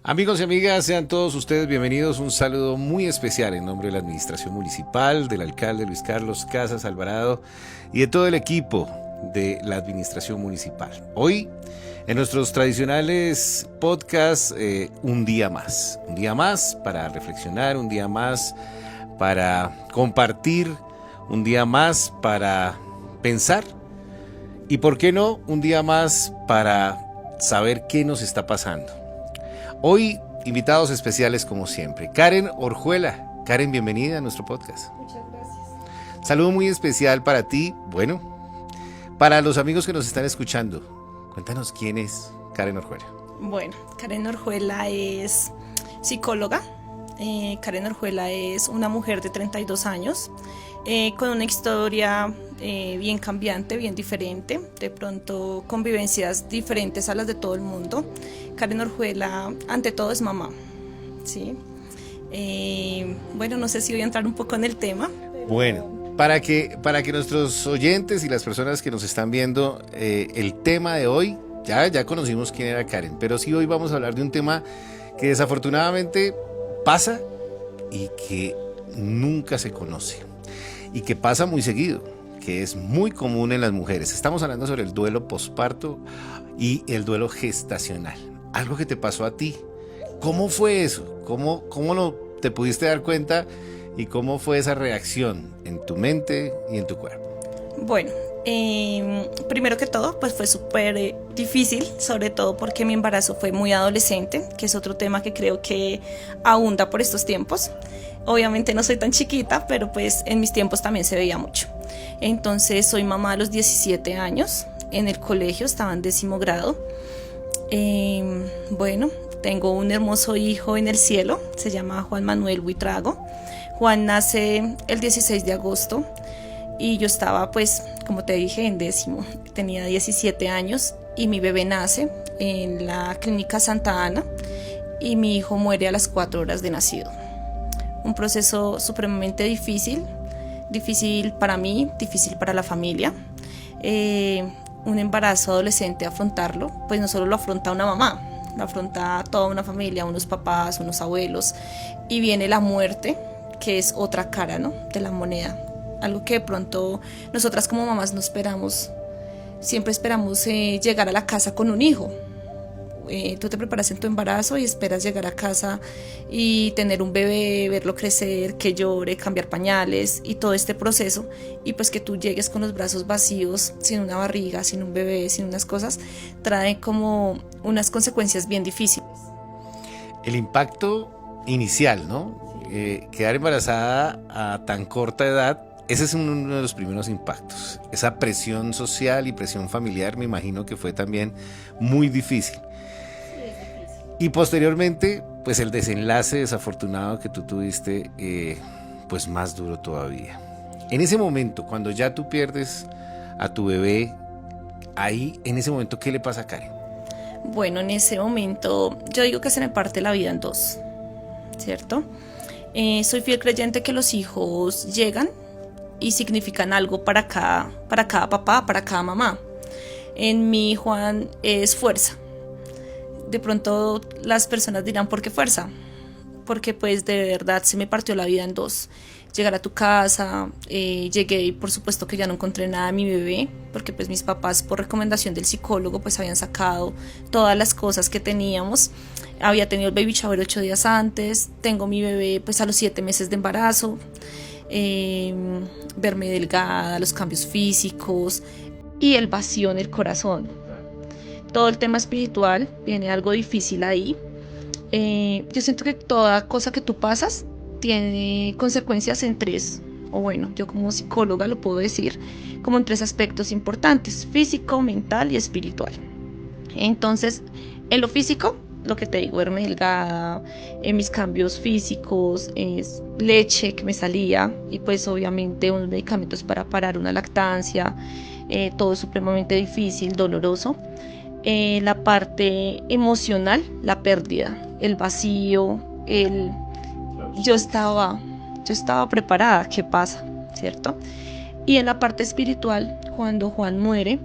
Amigos y amigas, sean todos ustedes bienvenidos. Un saludo muy especial en nombre de la Administración Municipal, del alcalde Luis Carlos Casas Alvarado y de todo el equipo de la Administración Municipal. Hoy, en nuestros tradicionales podcasts, un día más para reflexionar, un día más para compartir, un día más para pensar y, ¿por qué no?, un día más para saber qué nos está pasando. Hoy, invitados especiales como siempre. Karen Orjuela. Karen, bienvenida a nuestro podcast. Muchas gracias. Saludo muy especial para ti, para los amigos que nos están escuchando. Cuéntanos quién es Karen Orjuela. Bueno, Karen Orjuela es psicóloga. Karen Orjuela es una mujer de 32 años, con una historia bien cambiante, bien diferente, de pronto con vivencias diferentes a las de todo el mundo. Karen Orjuela, ante todo, es mamá, ¿sí? Bueno, no sé si voy a entrar un poco en el tema. Bueno, para que nuestros oyentes y las personas que nos están viendo, el tema de hoy, ya conocimos quién era Karen, pero sí hoy vamos a hablar de un tema que desafortunadamente pasa y que nunca se conoce y que pasa muy seguido, que es muy común en las mujeres. Estamos hablando sobre el duelo posparto y el duelo gestacional. Algo que te pasó a ti. ¿Cómo fue eso? ¿Cómo te pudiste dar cuenta y cómo fue esa reacción en tu mente y en tu cuerpo? Bueno, primero que todo, pues fue súper difícil, sobre todo porque mi embarazo fue muy adolescente, que es otro tema que creo que abunda por estos tiempos. Obviamente no soy tan chiquita, pero pues en mis tiempos también se veía mucho. Entonces soy mamá a los 17 años, en el colegio, estaba en 10º grado. Bueno, tengo un hermoso hijo en el cielo, se llama Juan Manuel Huitrago. Juan nace el 16 de agosto y yo estaba, pues, como te dije, en 10º, tenía 17 años y mi bebé nace en la clínica Santa Ana y mi hijo muere a las 4 horas de nacido. Un proceso supremamente difícil para mí, difícil para la familia. Un embarazo adolescente, afrontarlo, pues no solo lo afronta una mamá, lo afronta toda una familia, unos papás, unos abuelos, y viene la muerte, que es otra cara, ¿no?, de la moneda. Algo que de pronto nosotras como mamás no esperamos. Siempre esperamos llegar a la casa con un hijo. Tú te preparas en tu embarazo y esperas llegar a casa y tener un bebé, verlo crecer, que llore, cambiar pañales y todo este proceso, y pues que tú llegues con los brazos vacíos, sin una barriga, sin un bebé, sin unas cosas, trae como unas consecuencias bien difíciles. El impacto inicial, ¿no? Quedar embarazada a tan corta edad, ese es uno de los primeros impactos. Esa presión social y presión familiar, me imagino que fue también muy difícil. Y posteriormente, pues el desenlace desafortunado que tú tuviste, pues más duro todavía. En ese momento, cuando ya tú pierdes a tu bebé, ahí, en ese momento, ¿qué le pasa a Karen? Bueno, en ese momento, yo digo que se me parte la vida en dos, ¿cierto? Soy fiel creyente que los hijos llegan y significan algo para cada papá, para cada mamá. En mí, Juan es fuerza. De pronto las personas dirán, ¿por qué fuerza? Porque pues de verdad se me partió la vida en dos. Llegar a tu casa, llegué y por supuesto que ya no encontré nada de mi bebé, porque pues mis papás, por recomendación del psicólogo, pues habían sacado todas las cosas que teníamos. Había tenido el baby shower 8 días antes, tengo mi bebé pues a los 7 meses de embarazo. Verme delgada, los cambios físicos y el vacío en el corazón. Todo el tema espiritual, viene algo difícil ahí. Yo siento que toda cosa que tú pasas tiene consecuencias en tres, o bueno, yo como psicóloga lo puedo decir, como en 3 aspectos importantes: físico, mental y espiritual. Entonces, en lo físico, lo que te digo, verme delgada, en mis cambios físicos, es leche que me salía y pues obviamente unos medicamentos para parar una lactancia, todo supremamente difícil, doloroso. La parte emocional, la pérdida, el vacío, yo estaba preparada, ¿qué pasa? ¿Cierto? Y en la parte espiritual, cuando Juan muere,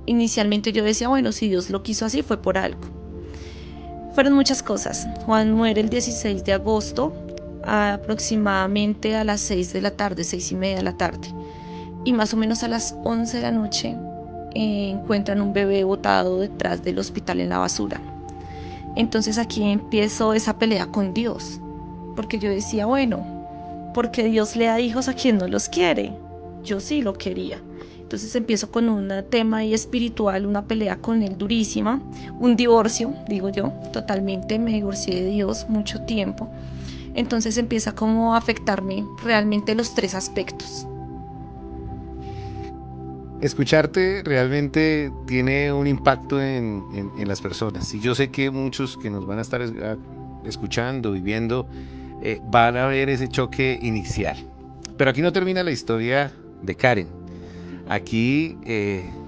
inicialmente yo decía, bueno, si Dios lo quiso así, fue por algo. Fueron muchas cosas. Juan muere el 16 de agosto, aproximadamente a las 6 de la tarde, 6:30 de la tarde. Y más o menos a las 11 de la noche encuentran un bebé botado detrás del hospital en la basura. Entonces aquí empiezo esa pelea con Dios, porque yo decía, bueno, porque Dios le da hijos a quien no los quiere. Yo sí lo quería. Entonces empiezo con un tema ahí espiritual, una pelea con él durísima, un divorcio, digo yo, totalmente me divorcié de Dios mucho tiempo. Entonces empieza como a afectarme realmente los tres aspectos. Escucharte realmente tiene un impacto en las personas. Y yo sé que muchos que nos van a estar escuchando y viendo van a ver ese choque inicial. Pero aquí no termina la historia de Karen. Aquí,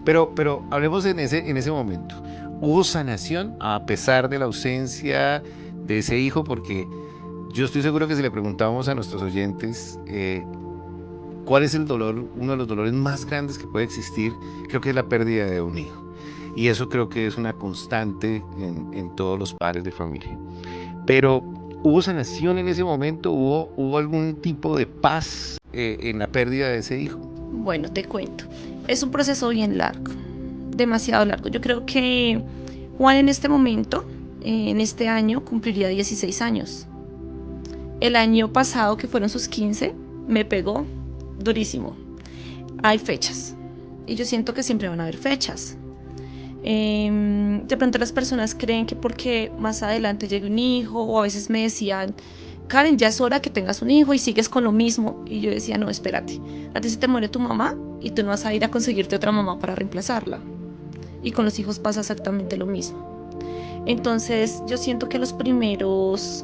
pero hablemos en ese momento. ¿Hubo sanación a pesar de la ausencia de ese hijo? Porque yo estoy seguro que si le preguntábamos a nuestros oyentes cuál es el dolor, uno de los dolores más grandes que puede existir, creo que es la pérdida de un hijo. Y eso creo que es una constante en todos los padres de familia. Pero ¿hubo sanación en ese momento? ¿Hubo algún tipo de paz en la pérdida de ese hijo? Bueno, te cuento. Es un proceso bien largo, demasiado largo. Yo creo que Juan en este momento, en este año, cumpliría 16 años. El año pasado, que fueron sus 15, me pegó durísimo. Hay fechas y yo siento que siempre van a haber fechas. De pronto las personas creen que porque más adelante llegue un hijo, o a veces me decían, Karen, ya es hora que tengas un hijo y sigues con lo mismo. Y yo decía, no, espérate, a ti se te muere tu mamá y tú no vas a ir a conseguirte otra mamá para reemplazarla. Y con los hijos pasa exactamente lo mismo. Entonces yo siento que los primeros,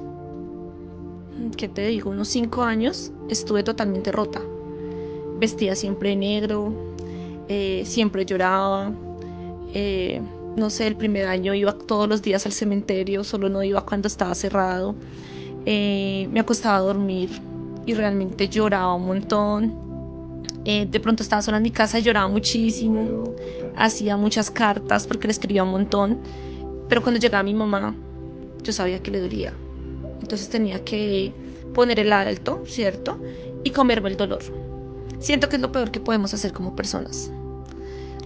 ¿qué te digo? Unos 5 años estuve totalmente rota. Vestía siempre de negro, siempre lloraba. No sé, el primer año iba todos los días al cementerio, solo no iba cuando estaba cerrado. Me acostaba a dormir y realmente lloraba un montón. De pronto estaba sola en mi casa y lloraba muchísimo. Hacía muchas cartas porque le escribía un montón. Pero cuando llegaba mi mamá, yo sabía que le dolía. Entonces tenía que poner el alto, ¿cierto? Y comerme el dolor. Siento que es lo peor que podemos hacer como personas.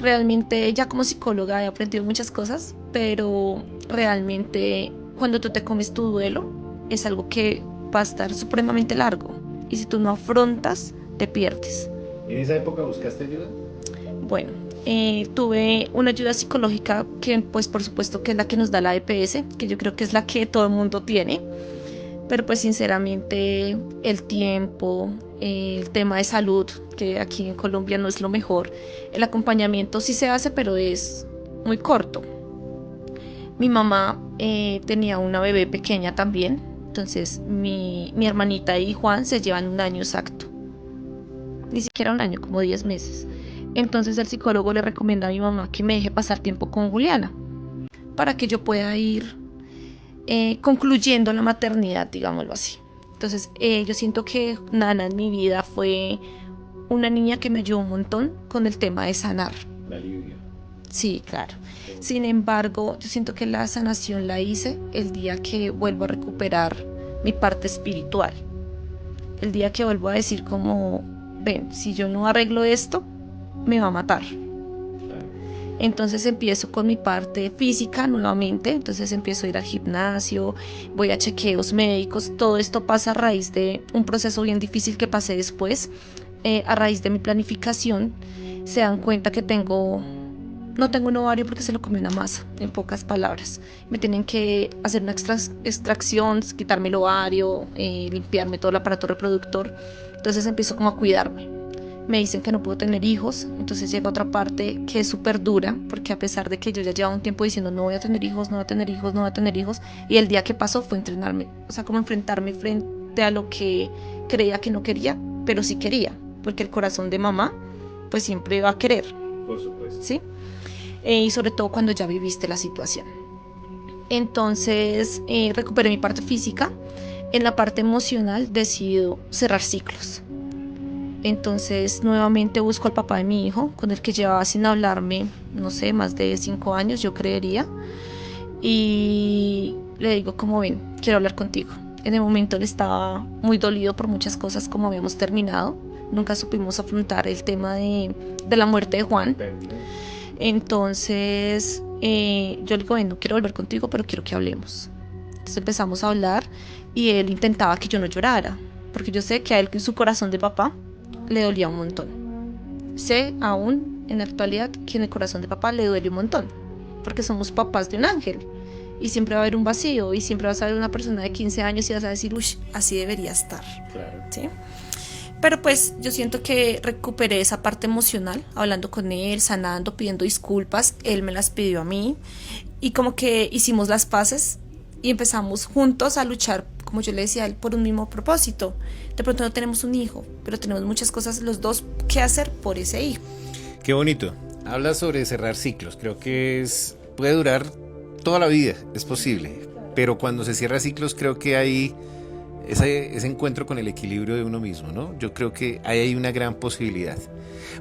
Realmente ya como psicóloga he aprendido muchas cosas, pero realmente cuando tú te comes tu duelo es algo que va a estar supremamente largo. Y si tú no afrontas, te pierdes. ¿En esa época buscaste ayuda? Bueno, tuve una ayuda psicológica que pues por supuesto que es la que nos da la EPS, que yo creo que es la que todo el mundo tiene, pero pues sinceramente el tiempo, el tema de salud, que aquí en Colombia no es lo mejor, el acompañamiento sí se hace, pero es muy corto. Mi mamá tenía una bebé pequeña también, entonces mi hermanita y Juan se llevan un año exacto, ni siquiera un año, como 10 meses. Entonces el psicólogo le recomienda a mi mamá que me deje pasar tiempo con Juliana para que yo pueda ir concluyendo la maternidad, digámoslo así. Entonces yo siento que Nana en mi vida fue una niña que me ayudó un montón con el tema de sanar. La alivio. Sí, claro. Sin embargo, yo siento que la sanación la hice el día que vuelvo a recuperar mi parte espiritual. El día que vuelvo a decir como, ven, si yo no arreglo esto, me va a matar. Entonces empiezo con mi parte física nuevamente, entonces empiezo a ir al gimnasio, voy a chequeos médicos, todo esto pasa a raíz de un proceso bien difícil que pasé después, a raíz de mi planificación, se dan cuenta que no tengo un ovario porque se lo comí una masa, en pocas palabras. Me tienen que hacer una extracción, quitarme el ovario, limpiarme todo el aparato reproductor, entonces empiezo como a cuidarme. Me dicen que no puedo tener hijos, entonces llega otra parte que es súper dura, porque a pesar de que yo ya llevaba un tiempo diciendo no voy a tener hijos, no voy a tener hijos, no voy a tener hijos, y el día que pasó fue entrenarme, o sea, como enfrentarme frente a lo que creía que no quería, pero sí quería, porque el corazón de mamá, pues siempre va a querer. Por supuesto. ¿Sí? Y sobre todo cuando ya viviste la situación. Entonces, recuperé mi parte física, en la parte emocional decido cerrar ciclos. Entonces nuevamente busco al papá de mi hijo, con el que llevaba sin hablarme, no sé, más de 5 años, yo creería. Y le digo como ven, quiero hablar contigo. En el momento él estaba muy dolido por muchas cosas como habíamos terminado. Nunca supimos afrontar el tema de la muerte de Juan. Entonces yo le digo, ven, no quiero volver contigo, pero quiero que hablemos. Entonces empezamos a hablar y él intentaba que yo no llorara, porque yo sé que a él en su corazón de papá le dolía un montón. Sé aún en la actualidad que en el corazón de papá le duele un montón, porque somos papás de un ángel y siempre va a haber un vacío y siempre vas a ver una persona de 15 años y vas a decir, uy, así debería estar. Claro. ¿Sí? Pero pues yo siento que recuperé esa parte emocional, hablando con él, sanando, pidiendo disculpas, él me las pidió a mí y como que hicimos las paces y empezamos juntos a luchar, como yo le decía a él, por un mismo propósito. De pronto no tenemos un hijo, pero tenemos muchas cosas los dos que hacer por ese hijo. Qué bonito. Habla sobre cerrar ciclos. Creo que puede durar toda la vida, es posible. Pero cuando se cierra ciclos, creo que hay ese encuentro con el equilibrio de uno mismo, ¿no? Yo creo que ahí hay una gran posibilidad.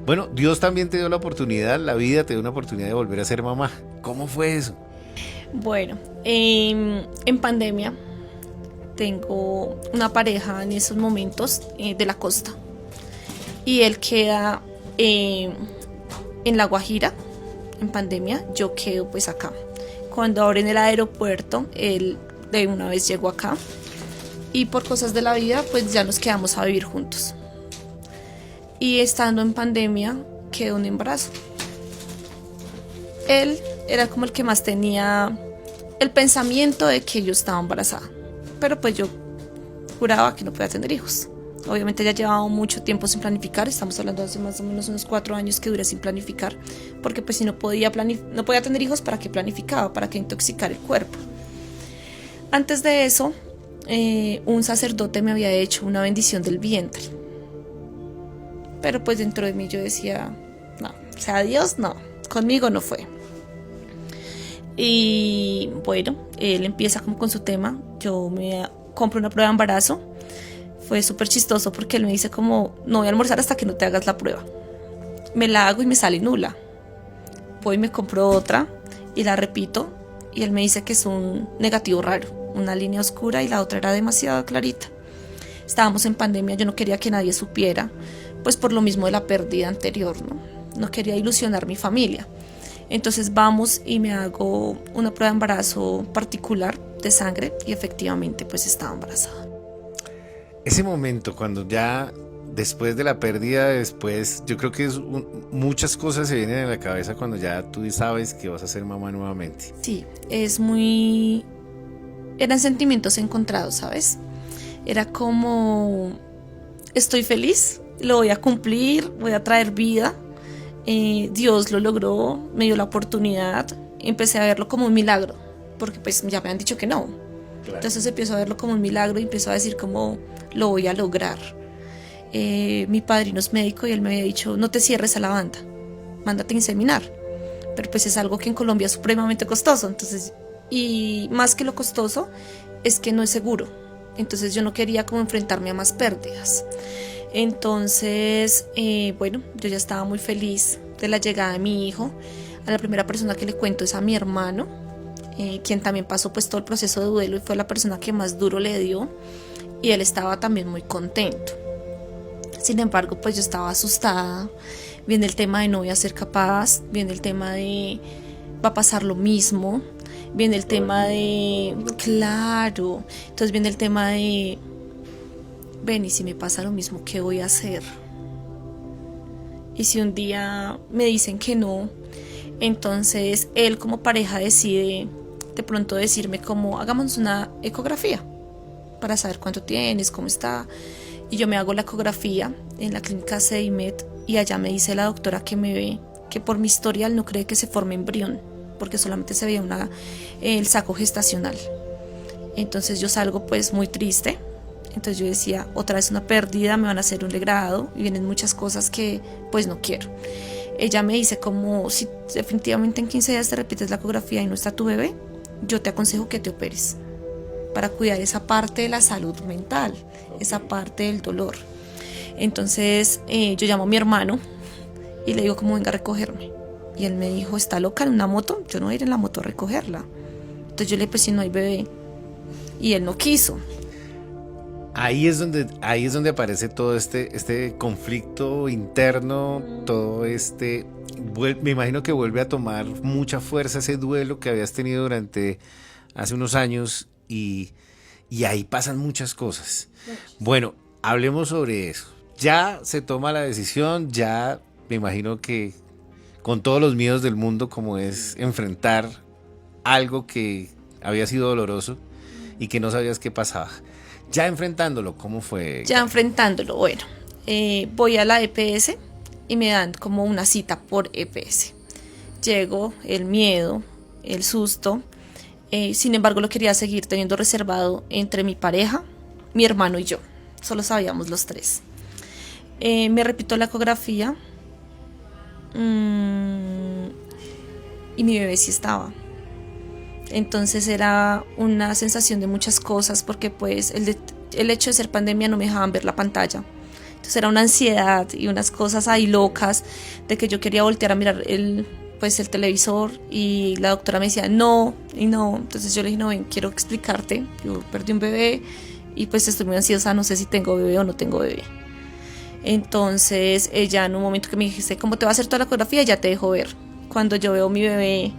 Bueno, Dios también te dio la oportunidad, la vida te dio una oportunidad de volver a ser mamá. ¿Cómo fue eso? Bueno, en pandemia tengo una pareja en esos momentos de la costa y él queda en La Guajira en pandemia, yo quedo pues acá. Cuando abren el aeropuerto, él de una vez llegó acá y por cosas de la vida pues ya nos quedamos a vivir juntos. Y estando en pandemia quedó un embarazo. Él era como el que más tenía el pensamiento de que yo estaba embarazada, pero pues yo juraba que no podía tener hijos. Obviamente ya llevaba mucho tiempo sin planificar, estamos hablando de hace más o menos unos 4 años que duré sin planificar, porque pues si no podía tener hijos, ¿para qué planificaba? ¿Para qué intoxicar el cuerpo? Antes de eso, un sacerdote me había hecho una bendición del vientre, pero pues dentro de mí yo decía, no, o sea, Dios no, conmigo no fue. Y bueno, él empieza como con su tema, yo me compro una prueba de embarazo. Fue súper chistoso porque él me dice como, no voy a almorzar hasta que no te hagas la prueba. Me la hago y me sale nula. Voy y me compro otra y la repito y él me dice que es un negativo raro, una línea oscura y la otra era demasiado clarita. Estábamos en pandemia, yo no quería que nadie supiera, pues por lo mismo de la pérdida anterior, no quería ilusionar mi familia. Entonces vamos y me hago una prueba de embarazo particular de sangre y efectivamente pues estaba embarazada. Ese momento cuando ya después de la pérdida, después yo creo que muchas cosas se vienen en la cabeza cuando ya tú sabes que vas a ser mamá nuevamente. Sí, eran sentimientos encontrados, ¿sabes? Era como, estoy feliz, lo voy a cumplir, voy a traer vida, Dios lo logró, me dio la oportunidad, empecé a verlo como un milagro, porque pues ya me han dicho que no. Claro. Entonces empiezo a verlo como un milagro y empiezo a decir como lo voy a lograr. Mi padrino es médico y él me había dicho, no te cierres a la banda, mándate a inseminar. Pero pues es algo que en Colombia es supremamente costoso, entonces, y más que lo costoso es que no es seguro. Entonces yo no quería como enfrentarme a más pérdidas. Entonces, bueno, yo ya estaba muy feliz de la llegada de mi hijo. A la primera persona que le cuento es a mi hermano, quien también pasó pues todo el proceso de duelo y fue la persona que más duro le dio, y él estaba también muy contento. Sin embargo, pues yo estaba asustada. Viene el tema de no voy a ser capaz, viene el tema de va a pasar lo mismo, viene el tema de claro, entonces viene el tema de ven, y si me pasa lo mismo, ¿qué voy a hacer? Y si un día me dicen que no, entonces él como pareja decide de pronto decirme como hagamos una ecografía para saber cuánto tienes, cómo está. Y yo me hago la ecografía en la clínica CEIMED y allá me dice la doctora que me ve que por mi historial no cree que se forme embrión, porque solamente se veía el saco gestacional. Entonces yo salgo pues muy triste. Entonces yo decía, otra vez una pérdida, me van a hacer un degrado y vienen muchas cosas que pues no quiero. Ella me dice como si definitivamente en 15 días te repites la ecografía y no está tu bebé, yo te aconsejo que te operes para cuidar esa parte de la salud mental, esa parte del dolor. Entonces yo llamo a mi hermano y le digo como venga a recogerme. Y él me dijo, ¿está loca en una moto? Yo no voy a ir en la moto a recogerla. Entonces yo le dije, pues si no hay bebé, y él no quiso. Ahí es donde aparece todo este conflicto interno, todo me imagino que vuelve a tomar mucha fuerza ese duelo que habías tenido durante hace unos años y ahí pasan muchas cosas. Bueno, hablemos sobre eso. Ya se toma la decisión, ya me imagino que con todos los miedos del mundo, como es enfrentar algo que había sido doloroso y que no sabías qué pasaba. Ya enfrentándolo, ¿cómo fue? Ya enfrentándolo, bueno, voy a la EPS y me dan como una cita por EPS. Llego, el miedo, el susto, sin embargo lo quería seguir teniendo reservado entre mi pareja, mi hermano y yo. Solo sabíamos los tres. Me repito la ecografía y mi bebé sí estaba. Entonces era una sensación de muchas cosas porque pues el hecho de ser pandemia no me dejaban ver la pantalla. Entonces era una ansiedad y unas cosas ahí locas de que yo quería voltear a mirar el televisor y la doctora me decía no y no. Entonces yo le dije no, ven, quiero explicarte, yo perdí un bebé y pues estoy muy ansiosa, no sé si tengo bebé o no tengo bebé. Entonces ella en un momento que me dijiste ¿cómo te va a hacer toda la ecografía? Ya te dejo ver. Cuando yo veo mi bebé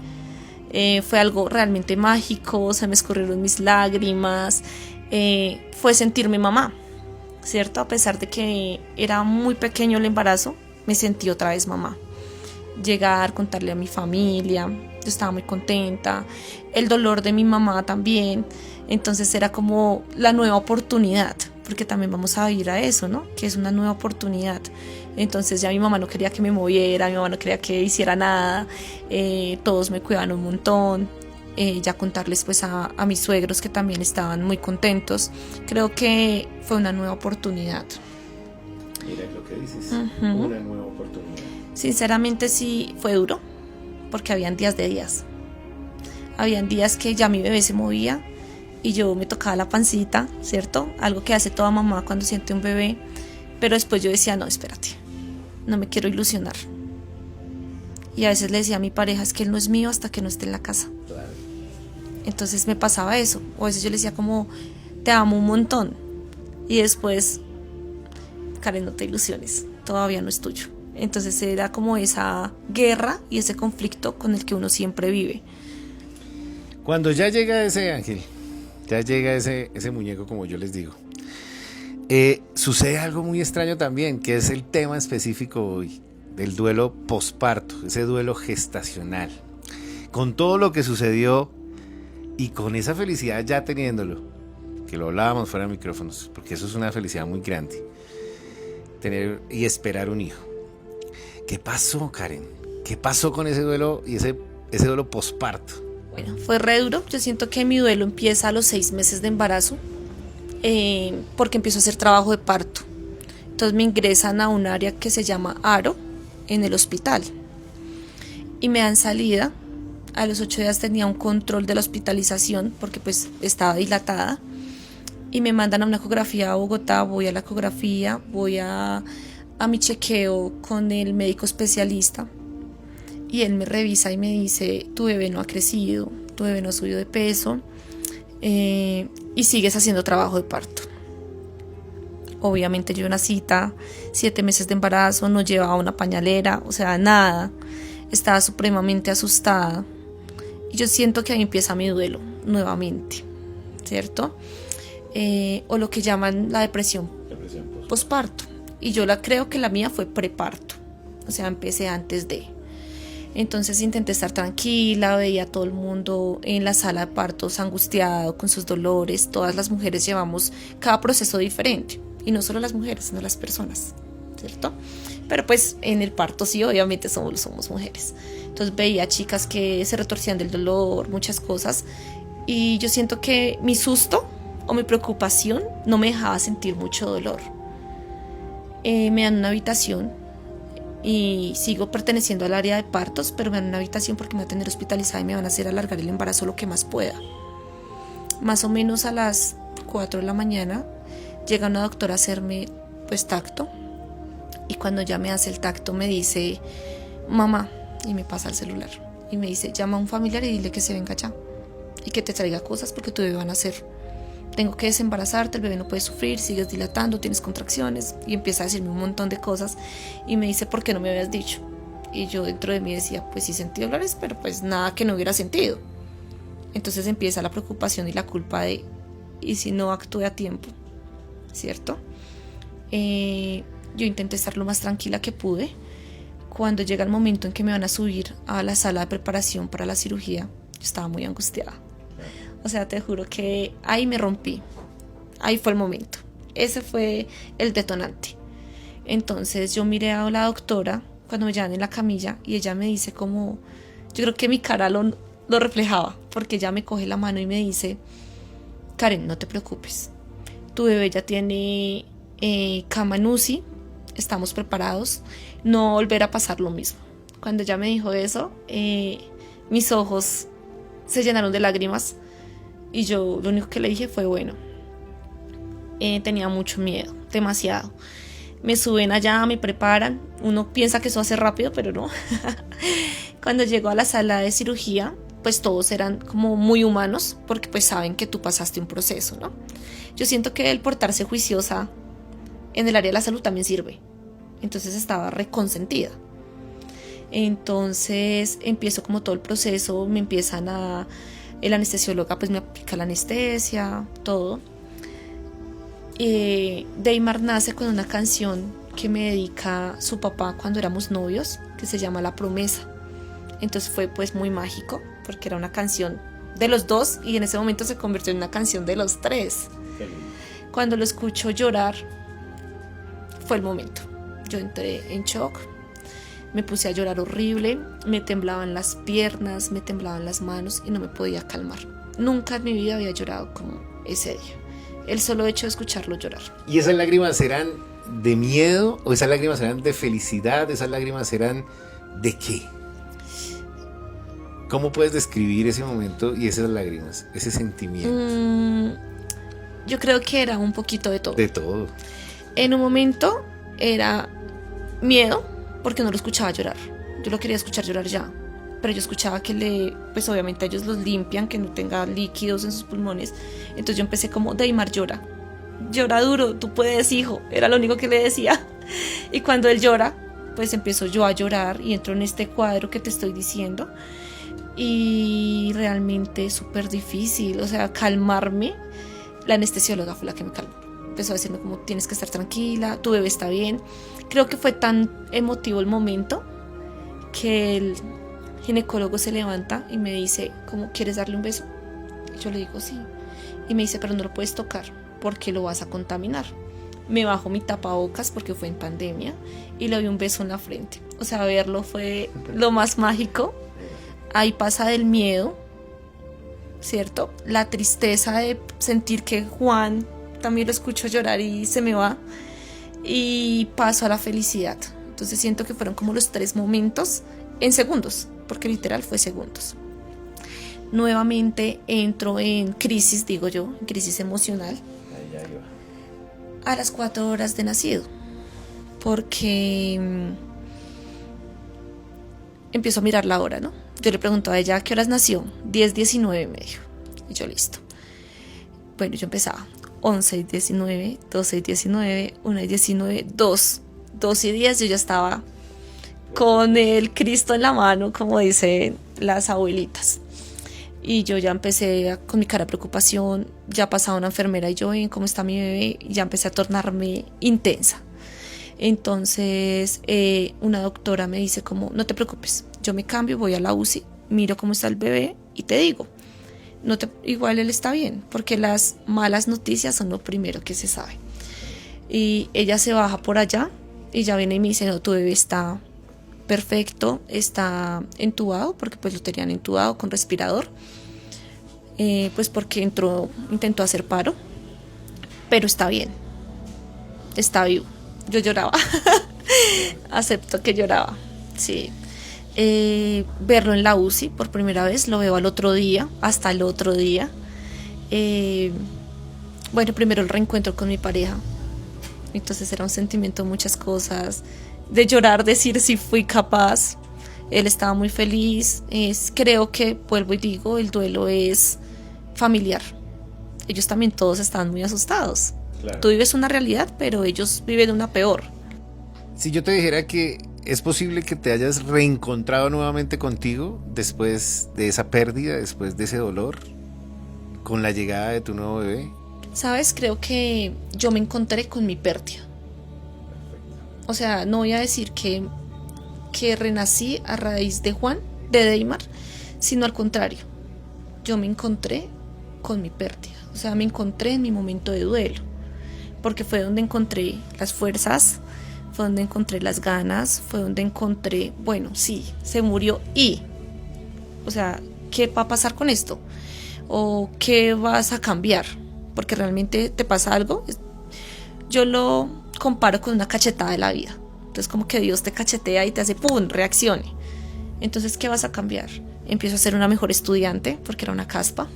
fue algo realmente mágico, se me escurrieron mis lágrimas, fue sentirme mamá, ¿cierto? A pesar de que era muy pequeño el embarazo, me sentí otra vez mamá. Llegar, contarle a mi familia, yo estaba muy contenta, el dolor de mi mamá también, entonces era como la nueva oportunidad, porque también vamos a vivir a eso, ¿no? Que es una nueva oportunidad. Entonces ya mi mamá no quería que me moviera, mi mamá no quería que hiciera nada, todos me cuidaban un montón, ya contarles pues a mis suegros que también estaban muy contentos. Creo que fue una nueva oportunidad. Mira lo que dices, una nueva oportunidad. Sinceramente sí fue duro, porque habían días de días. Habían días que ya mi bebé se movía y yo me tocaba la pancita, ¿cierto? Algo que hace toda mamá cuando siente un bebé. Pero después yo decía, no, espérate, no me quiero ilusionar. Y a veces le decía a mi pareja, es que él no es mío hasta que no esté en la casa. Claro. Entonces me pasaba eso. O a veces yo le decía como, te amo un montón. Y después, Karen, no te ilusiones, todavía no es tuyo. Entonces era como esa guerra y ese conflicto con el que uno siempre vive. Cuando ya llega ese ángel, ya llega ese muñeco, como yo les digo, sucede algo muy extraño también, que es el tema específico hoy del duelo posparto, ese duelo gestacional. Con todo lo que sucedió y con esa felicidad ya teniéndolo, que lo hablábamos fuera de micrófonos, porque eso es una felicidad muy grande, tener y esperar un hijo. ¿Qué pasó, Karen? ¿Qué pasó con ese duelo y ese duelo posparto? Bueno, fue re duro. Yo siento que mi duelo empieza a los 6 meses de embarazo. Porque empiezo a hacer trabajo de parto. Entonces me ingresan a un área que se llama ARO en el hospital y me dan salida. A los 8 días tenía un control de la hospitalización porque pues estaba dilatada y me mandan a una ecografía a Bogotá. Voy a la ecografía, voy a mi chequeo con el médico especialista y él me revisa y me dice, tu bebé no ha crecido, tu bebé no ha subido de peso, y sigues haciendo trabajo de parto. Obviamente yo una cita, 7 meses de embarazo, no llevaba una pañalera, o sea, nada. Estaba supremamente asustada. Y yo siento que ahí empieza mi duelo nuevamente, ¿cierto? O lo que llaman la depresión posparto. Y yo creo que la mía fue preparto, o sea, empecé antes de. Entonces intenté estar tranquila, veía a todo el mundo en la sala de partos angustiado con sus dolores. Todas las mujeres llevamos cada proceso diferente, y no solo las mujeres, sino las personas, ¿cierto? Pero pues en el parto sí, obviamente somos mujeres. Entonces veía chicas que se retorcían del dolor, muchas cosas, y yo siento que mi susto o mi preocupación no me dejaba sentir mucho dolor. Me dan una habitación y sigo perteneciendo al área de partos, pero me dan una habitación porque me van a tener hospitalizada y me van a hacer alargar el embarazo lo que más pueda. Más o menos a las 4 de la mañana llega una doctora a hacerme pues tacto, y cuando ya me hace el tacto me dice, mamá, y me pasa el celular y me dice, llama a un familiar y dile que se venga ya y que te traiga cosas porque tu bebé va a nacer. tengo que desembarazarte, el bebé no puede sufrir, sigues dilatando, tienes contracciones, y empieza a decirme un montón de cosas, y me dice, ¿por qué no me habías dicho? Y yo dentro de mí decía, pues sí sentí dolores, pero pues nada que no hubiera sentido. Entonces empieza la preocupación y la culpa de, ¿y si no actué a tiempo? ¿Cierto? Yo intenté estar lo más tranquila que pude. Cuando llega el momento en que me van a subir a la sala de preparación para la cirugía, yo estaba muy angustiada. O sea, te juro que ahí me rompí. Ahí fue el momento. Ese fue el detonante. Entonces yo miré a la doctora cuando me llevan en la camilla y ella me dice como, yo creo que mi cara lo reflejaba, porque ella me coge la mano y me dice, Karen, no te preocupes, tu bebé ya tiene cama en UCI, estamos preparados, no volverá a pasar lo mismo. Cuando ella me dijo eso, mis ojos se llenaron de lágrimas y yo lo único que le dije fue, bueno, tenía mucho miedo, demasiado. Me suben allá, me preparan, uno piensa que eso hace rápido, pero no. Cuando llego a la sala de cirugía, pues todos eran como muy humanos, porque pues saben que tú pasaste un proceso, ¿no? Yo siento que el portarse juiciosa en el área de la salud también sirve. Entonces estaba reconsentida. Entonces empiezo como todo el proceso, me empiezan el anestesióloga pues me aplica la anestesia, todo. Deimar nace con una canción que me dedica su papá cuando éramos novios, que se llama La Promesa. Entonces fue pues muy mágico, porque era una canción de los dos y en ese momento se convirtió en una canción de los tres. Cuando lo escucho llorar, fue el momento. Yo entré en shock, me puse a llorar horrible, me temblaban las piernas, me temblaban las manos y no me podía calmar. Nunca en mi vida había llorado como ese día. El solo hecho de escucharlo llorar. ¿Y esas lágrimas eran de miedo o esas lágrimas eran de felicidad? ¿Esas lágrimas eran de qué? ¿Cómo puedes describir ese momento y esas lágrimas, ese sentimiento? Yo creo que era un poquito de todo. De todo. En un momento era miedo porque no lo escuchaba llorar. Yo lo quería escuchar llorar ya, pero yo escuchaba que pues obviamente ellos los limpian, que no tenga líquidos en sus pulmones. Entonces yo empecé como, Deimar, llora duro, tú puedes, hijo. Era lo único que le decía. Y cuando él llora, pues empiezo yo a llorar y entro en este cuadro que te estoy diciendo. Y realmente es súper difícil, o sea, calmarme. La anestesióloga fue la que me calmó. Empezó a decirme como, tienes que estar tranquila, tu bebé está bien. Creo que fue tan emotivo el momento que el ginecólogo se levanta y me dice, ¿cómo quieres darle un beso? Y yo le digo, sí. Y me dice, pero no lo puedes tocar porque lo vas a contaminar. Me bajo mi tapabocas porque fue en pandemia y le doy un beso en la frente. O sea, verlo fue lo más mágico. Ahí pasa del miedo, ¿cierto? La tristeza de sentir que Juan también lo escucho llorar y se me va. Y paso a la felicidad. Entonces siento que fueron como los 3 momentos en segundos, porque literal fue segundos. Nuevamente entro en crisis, digo yo, en crisis emocional. A las 4 horas de nacido, porque empiezo a mirar la hora, ¿no? Yo le pregunto a ella, ¿a qué horas nació? 10:19 me dijo. Y yo, listo. Bueno, yo empezaba 11:19, 12:19, 1:19, 2:10. Yo ya estaba con el Cristo en la mano, como dicen las abuelitas. Y yo ya empecé con mi cara de preocupación. Ya pasaba una enfermera y yo, ¿cómo está mi bebé? Y ya empecé a tornarme intensa. Entonces una doctora me dice como, no te preocupes, yo me cambio, voy a la UCI, miro cómo está el bebé y te digo, igual él está bien, porque las malas noticias son lo primero que se sabe. Y ella se baja por allá y ya viene y me dice, no, tu bebé está perfecto, está entubado, porque pues lo tenían entubado con respirador, pues porque intentó hacer paro, pero está bien, está vivo. Yo lloraba, acepto que lloraba, sí. Verlo en la UCI por primera vez, lo veo hasta el otro día. Bueno, primero el reencuentro con mi pareja, entonces era un sentimiento de muchas cosas, de llorar, decir si fui capaz. Él estaba muy feliz. Creo que, vuelvo y digo, el duelo es familiar. ellos también todos estaban muy asustados. Claro. Tú vives una realidad, pero ellos viven una peor. Si yo te dijera que es posible que te hayas reencontrado nuevamente contigo después de esa pérdida, después de ese dolor, con la llegada de tu nuevo bebé. ¿Sabes? Creo que yo me encontré con mi pérdida. O sea, no voy a decir que renací a raíz de Juan, de Deimar, sino al contrario. Yo me encontré con mi pérdida. O sea, me encontré en mi momento de duelo. Porque fue donde encontré las fuerzas, fue donde encontré las ganas, fue donde encontré, bueno, sí, se murió y, o sea, ¿qué va a pasar con esto? ¿O qué vas a cambiar? Porque realmente te pasa algo. Yo lo comparo con una cachetada de la vida. Entonces como que Dios te cachetea y te hace ¡pum!, reaccione. Entonces, ¿qué vas a cambiar? Empiezo a ser una mejor estudiante, porque era una caspa.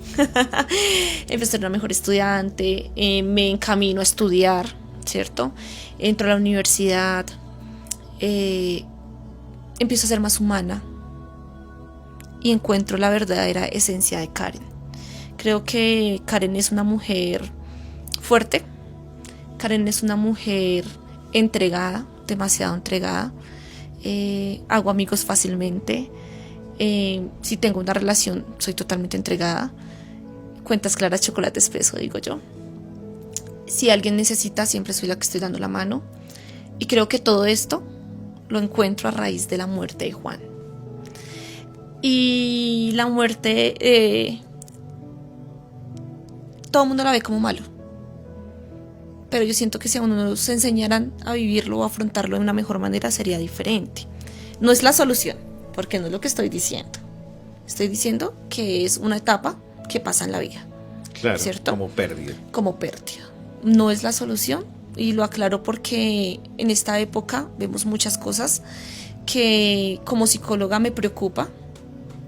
Empiezo a ser una mejor estudiante, me encamino a estudiar, ¿cierto? Entro a la universidad, empiezo a ser más humana y encuentro la verdadera esencia de Karen. Creo que Karen es una mujer fuerte, Karen es una mujer entregada, demasiado entregada, hago amigos fácilmente, si tengo una relación soy totalmente entregada, cuentas claras, chocolate espeso, digo yo. Si alguien necesita, siempre soy la que estoy dando la mano. Y creo que todo esto lo encuentro a raíz de la muerte de Juan. Y la muerte, todo el mundo la ve como malo. Pero yo siento que si a uno nos enseñaran a vivirlo o a afrontarlo de una mejor manera, sería diferente. No es la solución, porque no es lo que estoy diciendo. Estoy diciendo que es una etapa que pasa en la vida. Claro, ¿cierto? Como pérdida. Como pérdida. No es la solución, y lo aclaro porque en esta época vemos muchas cosas que como psicóloga me preocupa,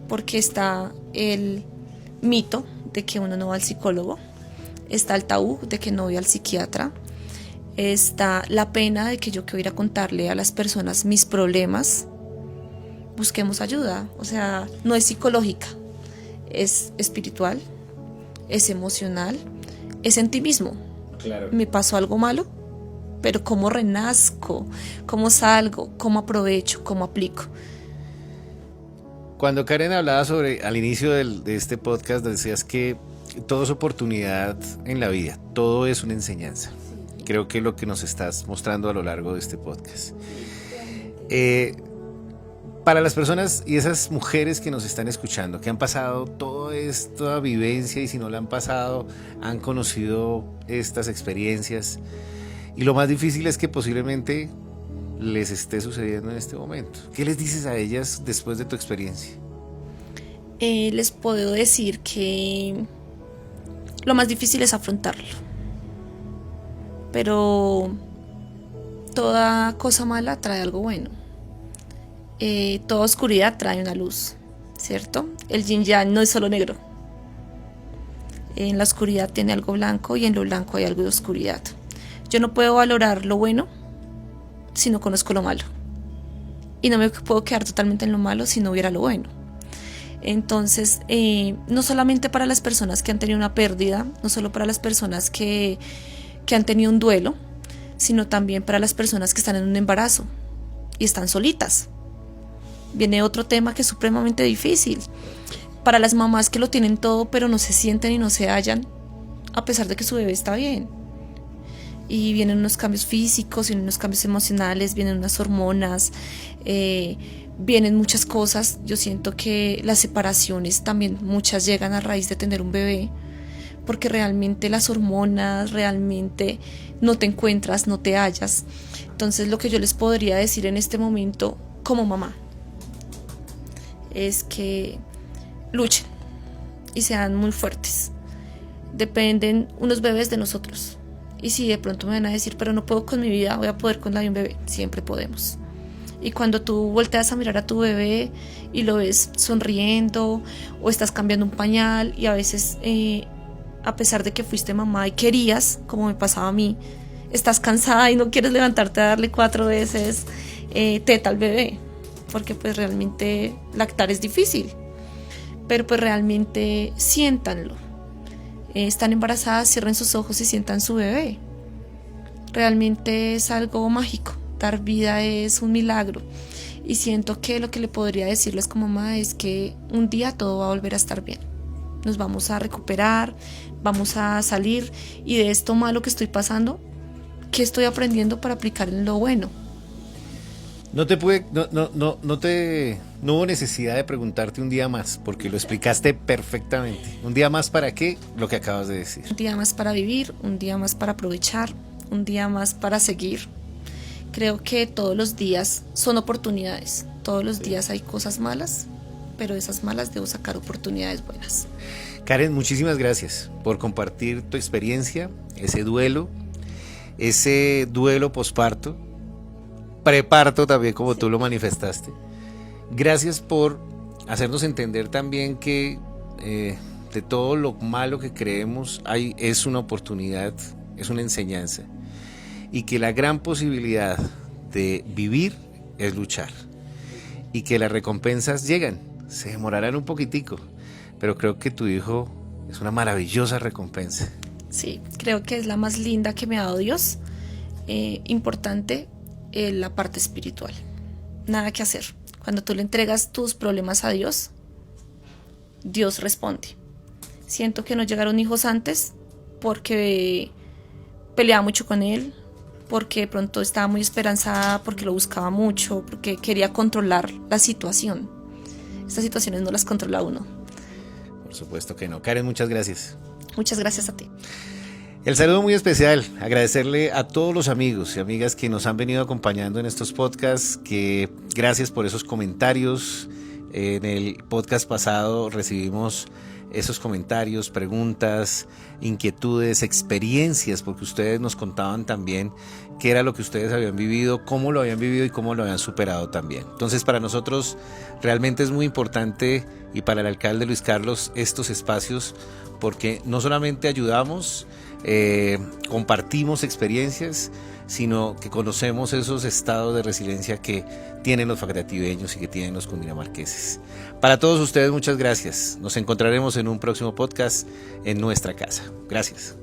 porque está el mito de que uno no va al psicólogo, está el tabú de que no voy al psiquiatra, está la pena de que yo quiero ir a contarle a las personas mis problemas. Busquemos ayuda, o sea, no es psicológica, es espiritual, es emocional, es en ti mismo. Claro. Me pasó algo malo, pero ¿cómo renazco? ¿Cómo salgo? ¿Cómo aprovecho? ¿Cómo aplico? Cuando Karen hablaba sobre, al inicio de este podcast, decías que todo es oportunidad en la vida, todo es una enseñanza. Creo que lo que nos estás mostrando a lo largo de este podcast. Para las personas y esas mujeres que nos están escuchando, que han pasado toda esta vivencia y si no la han pasado, han conocido estas experiencias, y lo más difícil es que posiblemente les esté sucediendo en este momento. ¿Qué les dices a ellas después de tu experiencia? Les puedo decir que lo más difícil es afrontarlo, pero toda cosa mala trae algo bueno. Toda oscuridad trae una luz, ¿cierto? El yin yang no es solo negro. En la oscuridad tiene algo blanco y en lo blanco hay algo de oscuridad. Yo no puedo valorar lo bueno si no conozco lo malo. Y no me puedo quedar totalmente en lo malo si no hubiera lo bueno. Entonces, no solamente para las personas que han tenido una pérdida, no solo para las personas que han tenido un duelo, sino también para las personas que están en un embarazo y están solitas. Viene otro tema que es supremamente difícil. Para las mamás que lo tienen todo, pero no se sienten y no se hallan, a pesar de que su bebé está bien. Y vienen unos cambios físicos, vienen unos cambios emocionales, vienen unas hormonas, vienen muchas cosas. Yo siento que las separaciones también muchas llegan a raíz de tener un bebé, porque realmente las hormonas, realmente no te encuentras, no te hallas. Entonces lo que yo les podría decir en este momento como mamá es que luchen y sean muy fuertes. Dependen unos bebés de nosotros. Y si de pronto me van a decir, pero no puedo con mi vida, voy a poder con la de un bebé, siempre podemos. Y cuando tú volteas a mirar a tu bebé y lo ves sonriendo o estás cambiando un pañal y a veces, a pesar de que fuiste mamá y querías, como me pasaba a mí, estás cansada y no quieres levantarte a darle 4 veces teta al bebé, porque pues realmente lactar es difícil, pero pues realmente siéntanlo. están embarazadas, cierren sus ojos y sientan su bebé. Realmente es algo mágico. Dar vida es un milagro. Y siento que lo que le podría decirles como mamá es que un día todo va a volver a estar bien. Nos vamos a recuperar, vamos a salir, y de esto malo que estoy pasando, ¿qué estoy aprendiendo para aplicar en lo bueno? No hubo necesidad de preguntarte un día más, porque lo explicaste perfectamente. ¿Un día más para qué? Lo que acabas de decir. Un día más para vivir, un día más para aprovechar, un día más para seguir. Creo que todos los días son oportunidades. Todos los días hay cosas malas, pero de esas malas debo sacar oportunidades buenas. Karen, muchísimas gracias por compartir tu experiencia, ese duelo posparto, preparto también, como tú lo manifestaste. Gracias por hacernos entender también que de todo lo malo que creemos es una oportunidad, es una enseñanza, y que la gran posibilidad de vivir es luchar, y que las recompensas llegan, se demorarán un poquitico, pero creo que tu hijo es una maravillosa recompensa. Sí, creo que es la más linda que me ha dado Dios. Importante la parte espiritual. Nada que hacer. Cuando tú le entregas tus problemas a Dios, Dios responde. Siento que no llegaron hijos antes porque peleaba mucho con él, porque de pronto estaba muy esperanzada, porque lo buscaba mucho, porque quería controlar la situación. Estas situaciones no las controla uno. Por supuesto que no. Karen, muchas gracias. Muchas gracias a ti. El saludo muy especial, agradecerle a todos los amigos y amigas que nos han venido acompañando en estos podcasts, que gracias por esos comentarios. En el podcast pasado recibimos esos comentarios, preguntas, inquietudes, experiencias, porque ustedes nos contaban también qué era lo que ustedes habían vivido, cómo lo habían vivido y cómo lo habían superado también. Entonces, para nosotros realmente es muy importante, y para el alcalde Luis Carlos, estos espacios, porque no solamente ayudamos, compartimos experiencias, sino que conocemos esos estados de resiliencia que tienen los facrativeños y que tienen los cundinamarqueses. Para todos ustedes, muchas gracias. Nos encontraremos en un próximo podcast en nuestra casa. Gracias.